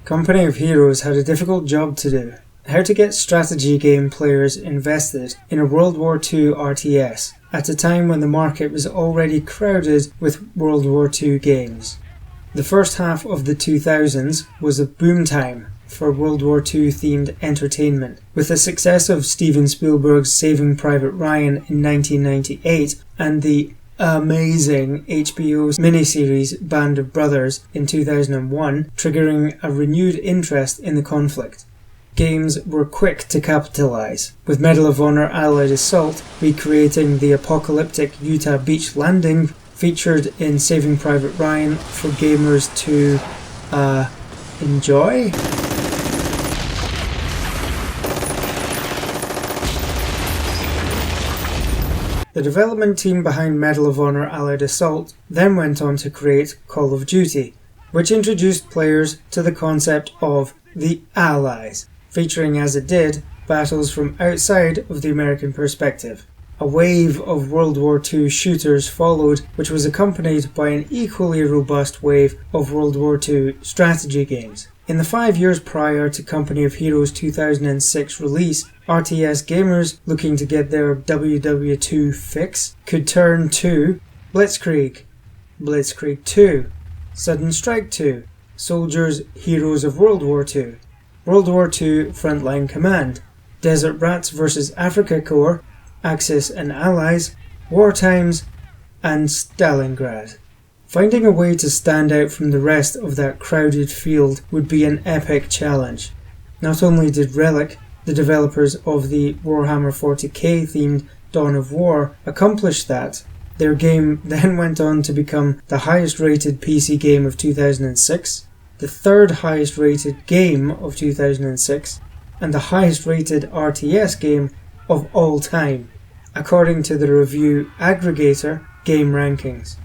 Company of Heroes had a difficult job to do: how to get strategy game players invested in a World War II RTS, at a time when the market was already crowded with World War II games. The first half of the 2000s was a boom time for World War II themed entertainment, with the success of Steven Spielberg's Saving Private Ryan in 1998 and the amazing HBO miniseries Band of Brothers in 2001, triggering a renewed interest in the conflict. Games were quick to capitalise, with Medal of Honor Allied Assault recreating the apocalyptic Utah beach landing featured in Saving Private Ryan for gamers to enjoy. The development team behind Medal of Honor Allied Assault then went on to create Call of Duty, which introduced players to the concept of the Allies, featuring as it did battles from outside of the American perspective. A wave of World War II shooters followed, which was accompanied by an equally robust wave of World War II strategy games. In the 5 years prior to Company of Heroes' 2006 release, RTS gamers looking to get their WW2 fix could turn to Blitzkrieg, Blitzkrieg 2, Sudden Strike 2, Soldiers Heroes of World War II, World War II Frontline Command, Desert Rats vs Afrika Korps, Axis and Allies, War Times, and Stalingrad. Finding a way to stand out from the rest of that crowded field would be an epic challenge. Not only did Relic, the developers of the Warhammer 40k themed Dawn of War, accomplish that, their game then went on to become the highest rated PC game of 2006, the third highest rated game of 2006, and the highest rated RTS game of all time, according to the review aggregator Game Rankings.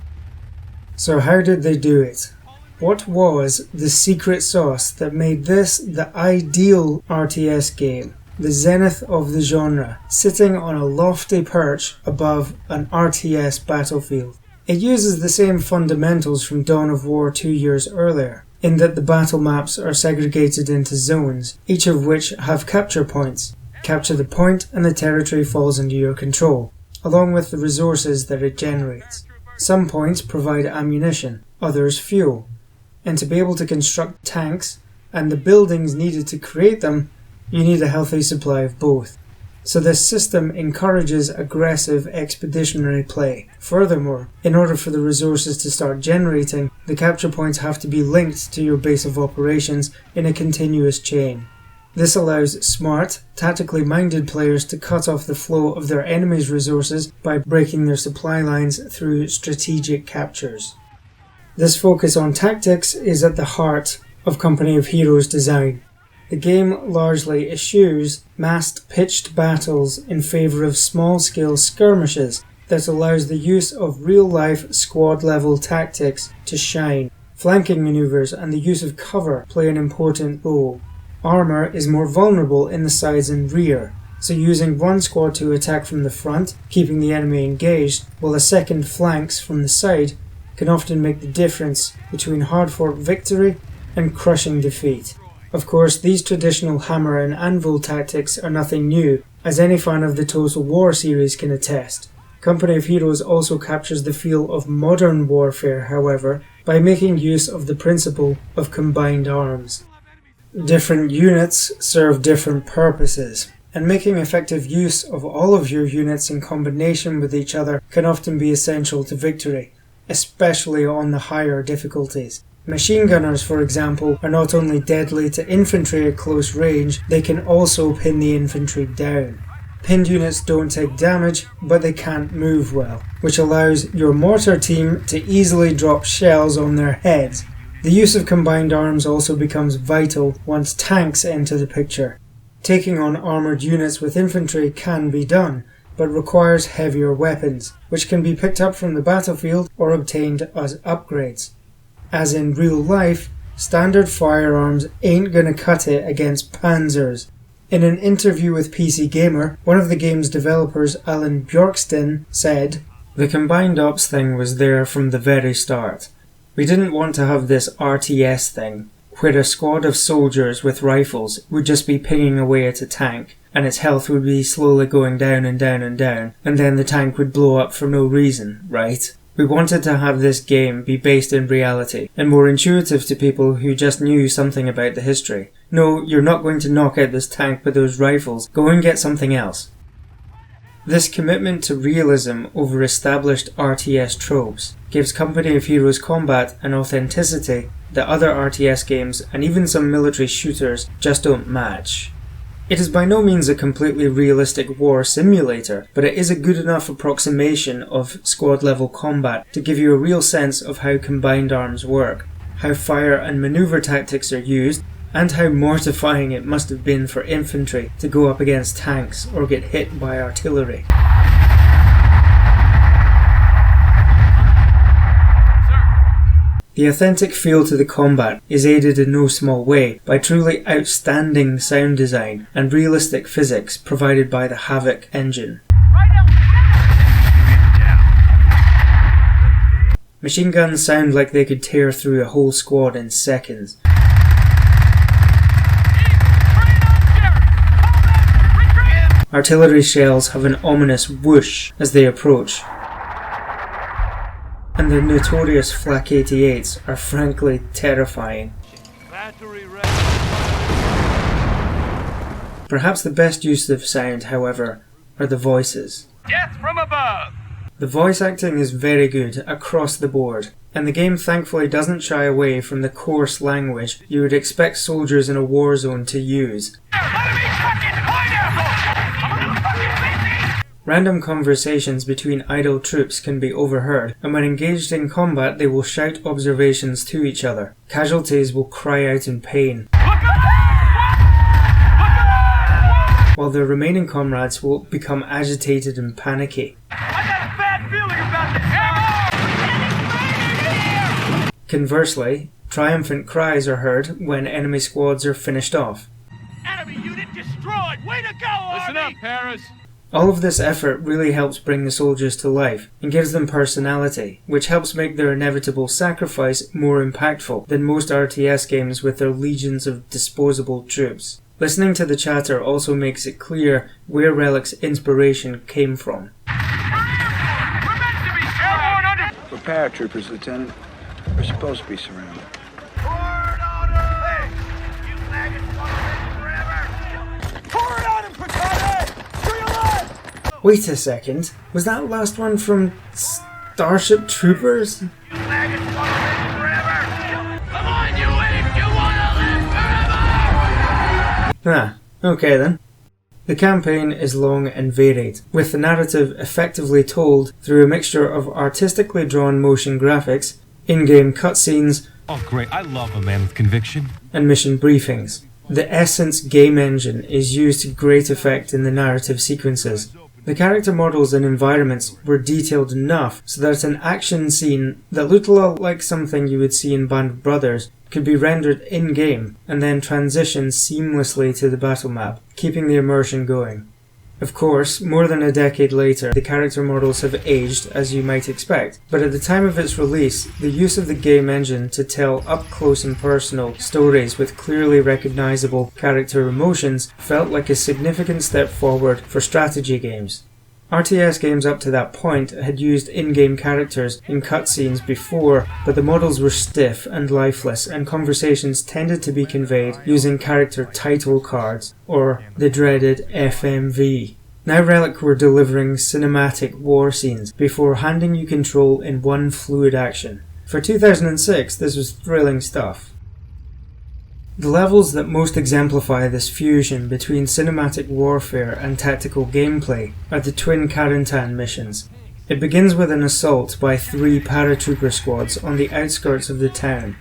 So how did they do it? What was the secret sauce that made this the ideal RTS game, the zenith of the genre, sitting on a lofty perch above an RTS battlefield? It uses the same fundamentals from Dawn of War 2 years earlier, in that the battle maps are segregated into zones, each of which have capture points. Capture the point and the territory falls under your control, along with the resources that it generates. Some points provide ammunition, others fuel, and to be able to construct tanks and the buildings needed to create them, you need a healthy supply of both. So this system encourages aggressive expeditionary play. Furthermore, in order for the resources to start generating, the capture points have to be linked to your base of operations in a continuous chain. This allows smart, tactically minded players to cut off the flow of their enemies' resources by breaking their supply lines through strategic captures. This focus on tactics is at the heart of Company of Heroes design. The game largely eschews massed pitched battles in favour of small-scale skirmishes that allows the use of real-life squad-level tactics to shine. Flanking manoeuvres and the use of cover play an important role. Armour is more vulnerable in the sides and rear, so using one squad to attack from the front, keeping the enemy engaged, while a second flanks from the side, can often make the difference between hard-fought victory and crushing defeat. Of course, these traditional hammer and anvil tactics are nothing new, as any fan of the Total War series can attest. Company of Heroes also captures the feel of modern warfare, however, by making use of the principle of combined arms. Different units serve different purposes, and making effective use of all of your units in combination with each other can often be essential to victory, especially on the higher difficulties. Machine gunners, for example, are not only deadly to infantry at close range, they can also pin the infantry down. Pinned units don't take damage, but they can't move well, which allows your mortar team to easily drop shells on their heads. The use of combined arms also becomes vital once tanks enter the picture. Taking on armoured units with infantry can be done, but requires heavier weapons, which can be picked up from the battlefield or obtained as upgrades. As in real life, standard firearms ain't gonna cut it against panzers. In an interview with PC Gamer, one of the game's developers, Alan Bjorksten, said, "The combined ops thing was there from the very start. We didn't want to have this RTS thing, where a squad of soldiers with rifles would just be pinging away at a tank, and its health would be slowly going down and down and down, and then the tank would blow up for no reason, right? We wanted to have this game be based in reality, and more intuitive to people who just knew something about the history. No, you're not going to knock out this tank with those rifles, go and get something else." This commitment to realism over established RTS tropes gives Company of Heroes combat an authenticity that other RTS games and even some military shooters just don't match. It is by no means a completely realistic war simulator, but it is a good enough approximation of squad level combat to give you a real sense of how combined arms work, how fire and maneuver tactics are used, and how mortifying it must have been for infantry to go up against tanks or get hit by artillery. The authentic feel to the combat is aided in no small way by truly outstanding sound design and realistic physics provided by the Havoc engine. Machine guns sound like they could tear through a whole squad in seconds. Artillery shells have an ominous whoosh as they approach, and the notorious flak 88s are frankly terrifying. Perhaps the best use of sound, however, are the voices. Death from above! The voice acting is very good across the board, and the game thankfully doesn't shy away from the coarse language you would expect soldiers in a war zone to use. Random conversations between idle troops can be overheard, and when engaged in combat they will shout observations to each other. Casualties will cry out in pain, while their remaining comrades will become agitated and panicky. Conversely, triumphant cries are heard when enemy squads are finished off. Enemy unit destroyed! Way to go, Army! Listen up, Paris! All of this effort really helps bring the soldiers to life and gives them personality, which helps make their inevitable sacrifice more impactful than most RTS games with their legions of disposable troops. Listening to the chatter also makes it clear where Relic's inspiration came from. We're paratroopers, Lieutenant. We're supposed to be surrounded. Forward order! Hey! You maggots want to live forever! Forward on him, Protade! Stay alive! Wait a second, was that last one from Starship Troopers? You maggots want to live forever! Come on, you idiots! You want to live forever! Ah, okay then. The campaign is long and varied, with the narrative effectively told through a mixture of artistically drawn motion graphics, in-game cutscenes, oh great, I love a man with conviction, and mission briefings. The Essence game engine is used to great effect in the narrative sequences. The character models and environments were detailed enough so that an action scene that looked a lot like something you would see in Band of Brothers could be rendered in-game and then transition seamlessly to the battle map, keeping the immersion going. Of course, more than a decade later, the character models have aged as you might expect, but at the time of its release, the use of the game engine to tell up-close and personal stories with clearly recognisable character emotions felt like a significant step forward for strategy games. RTS games up to that point had used in-game characters in cutscenes before, but the models were stiff and lifeless, and conversations tended to be conveyed using character title cards, or the dreaded FMV. Now Relic were delivering cinematic war scenes before handing you control in one fluid action. For 2006, this was thrilling stuff. The levels that most exemplify this fusion between cinematic warfare and tactical gameplay are the twin Carentan missions. It begins with an assault by 3 paratrooper squads on the outskirts of the town.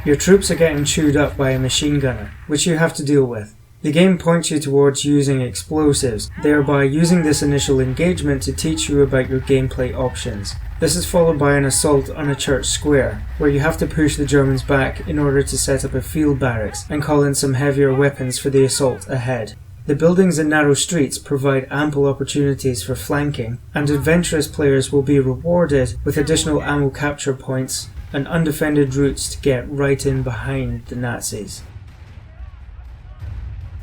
Your troops are getting chewed up by a machine gunner, which you have to deal with. The game points you towards using explosives, thereby using this initial engagement to teach you about your gameplay options. This is followed by an assault on a church square, where you have to push the Germans back in order to set up a field barracks and call in some heavier weapons for the assault ahead. The buildings and narrow streets provide ample opportunities for flanking, and adventurous players will be rewarded with additional ammo capture points and undefended routes to get right in behind the Nazis.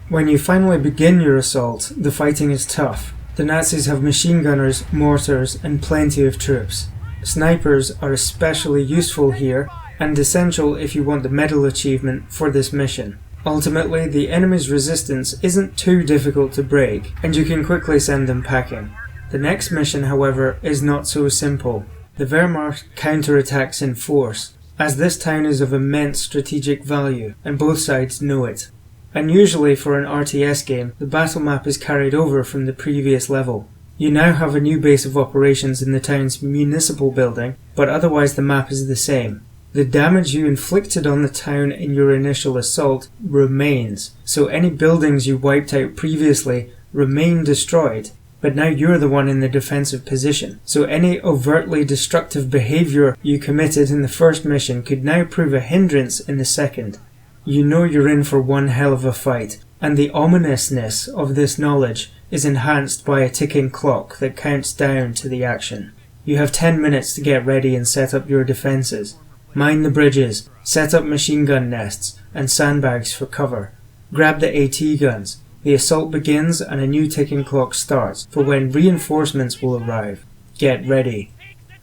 When you finally begin your assault, the fighting is tough. The Nazis have machine gunners, mortars, and plenty of troops. Snipers are especially useful here, and essential if you want the medal achievement for this mission. Ultimately, the enemy's resistance isn't too difficult to break, and you can quickly send them packing. The next mission, however, is not so simple. The Wehrmacht counterattacks in force, as this town is of immense strategic value, and both sides know it. Unusually for an RTS game, the battle map is carried over from the previous level. You now have a new base of operations in the town's municipal building, but otherwise the map is the same. The damage you inflicted on the town in your initial assault remains, so any buildings you wiped out previously remain destroyed, but now you're the one in the defensive position, so any overtly destructive behaviour you committed in the first mission could now prove a hindrance in the second. You know you're in for one hell of a fight, and the ominousness of this knowledge is enhanced by a ticking clock that counts down to the action. You have 10 minutes to get ready and set up your defences. Mine the bridges, set up machine gun nests, and sandbags for cover. Grab the AT guns. The assault begins and a new ticking clock starts for when reinforcements will arrive. Get ready.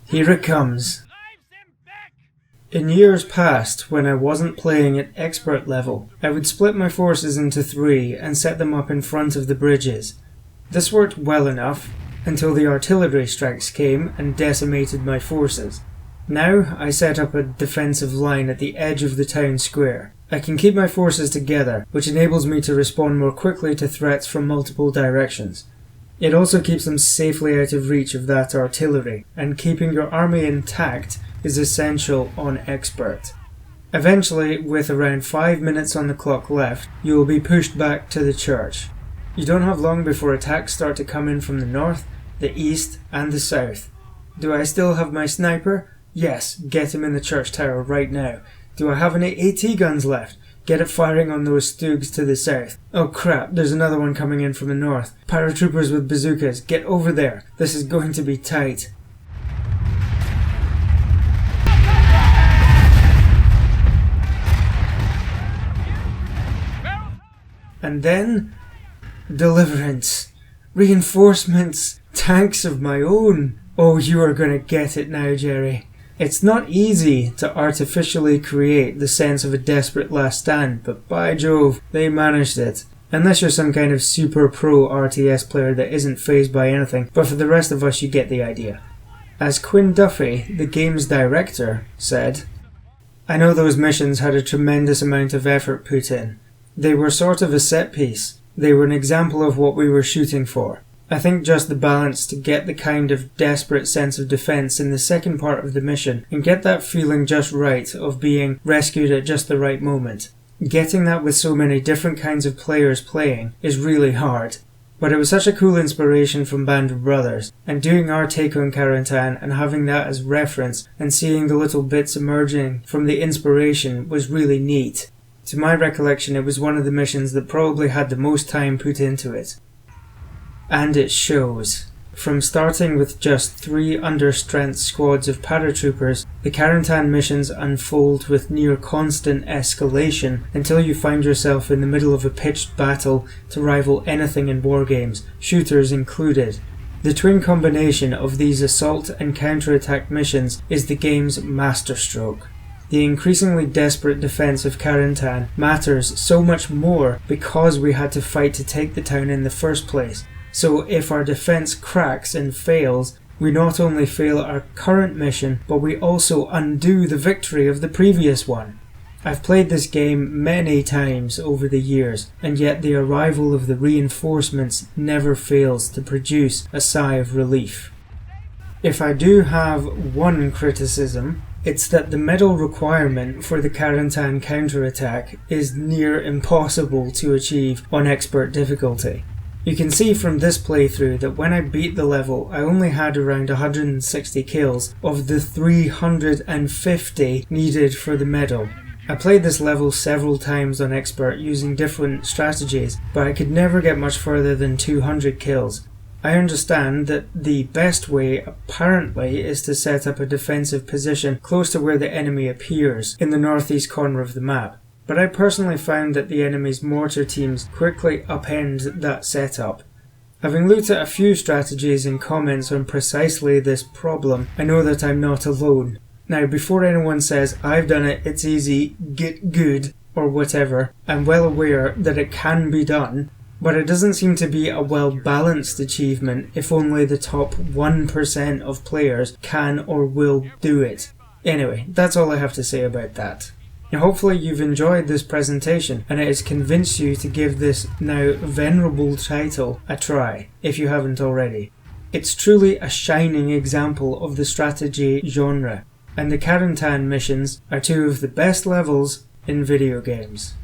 Here it comes. In years past, when I wasn't playing at expert level, I would split my forces into 3 and set them up in front of the bridges. This worked well enough, until the artillery strikes came and decimated my forces. Now I set up a defensive line at the edge of the town square. I can keep my forces together, which enables me to respond more quickly to threats from multiple directions. It also keeps them safely out of reach of that artillery, and keeping your army intact is essential on expert. Eventually, with around 5 minutes on the clock left, you will be pushed back to the church. You don't have long before attacks start to come in from the north, the east, and the south. Do I still have my sniper? Yes, get him in the church tower right now. Do I have any AT guns left? Get it firing on those Stoogs to the south. Oh crap, there's another one coming in from the north. Paratroopers with bazookas, get over there. This is going to be tight. And then, deliverance, reinforcements, tanks of my own. Oh, you are gonna get it now, Jerry. It's not easy to artificially create the sense of a desperate last stand, but by Jove, they managed it. Unless you're some kind of super pro RTS player that isn't fazed by anything, but for the rest of us you get the idea. As Quinn Duffy, the game's director, said, "I know those missions had a tremendous amount of effort put in. They were sort of a set piece. They were an example of what we were shooting for. I think just the balance to get the kind of desperate sense of defense in the second part of the mission and get that feeling just right of being rescued at just the right moment. Getting that with so many different kinds of players playing is really hard. But it was such a cool inspiration from Band of Brothers, and doing our take on Carentan and having that as reference and seeing the little bits emerging from the inspiration was really neat. To my recollection, it was one of the missions that probably had the most time put into it. And it shows. From starting with just 3 understrength squads of paratroopers, the Carentan missions unfold with near constant escalation until you find yourself in the middle of a pitched battle to rival anything in wargames, shooters included. The twin combination of these assault and counterattack missions is the game's masterstroke. The increasingly desperate defense of Carentan matters so much more because we had to fight to take the town in the first place. So if our defense cracks and fails, we not only fail our current mission, but we also undo the victory of the previous one. I've played this game many times over the years, and yet the arrival of the reinforcements never fails to produce a sigh of relief. If I do have one criticism, It's that the medal requirement for the Carentan Counterattack is near impossible to achieve on expert difficulty. You can see from this playthrough that when I beat the level, I only had around 160 kills of the 350 needed for the medal. I played this level several times on expert using different strategies, but I could never get much further than 200 kills. I understand that the best way apparently is to set up a defensive position close to where the enemy appears in the northeast corner of the map, but I personally found that the enemy's mortar teams quickly upend that setup. Having looked at a few strategies and comments on precisely this problem, I know that I'm not alone. Now, before anyone says, "I've done it, it's easy, get good," or whatever, I'm well aware that it can be done, but it doesn't seem to be a well-balanced achievement if only the top 1% of players can or will do it. Anyway, that's all I have to say about that. Now, hopefully you've enjoyed this presentation and it has convinced you to give this now venerable title a try, if you haven't already. It's truly a shining example of the strategy genre, and the Carentan missions are two of the best levels in video games.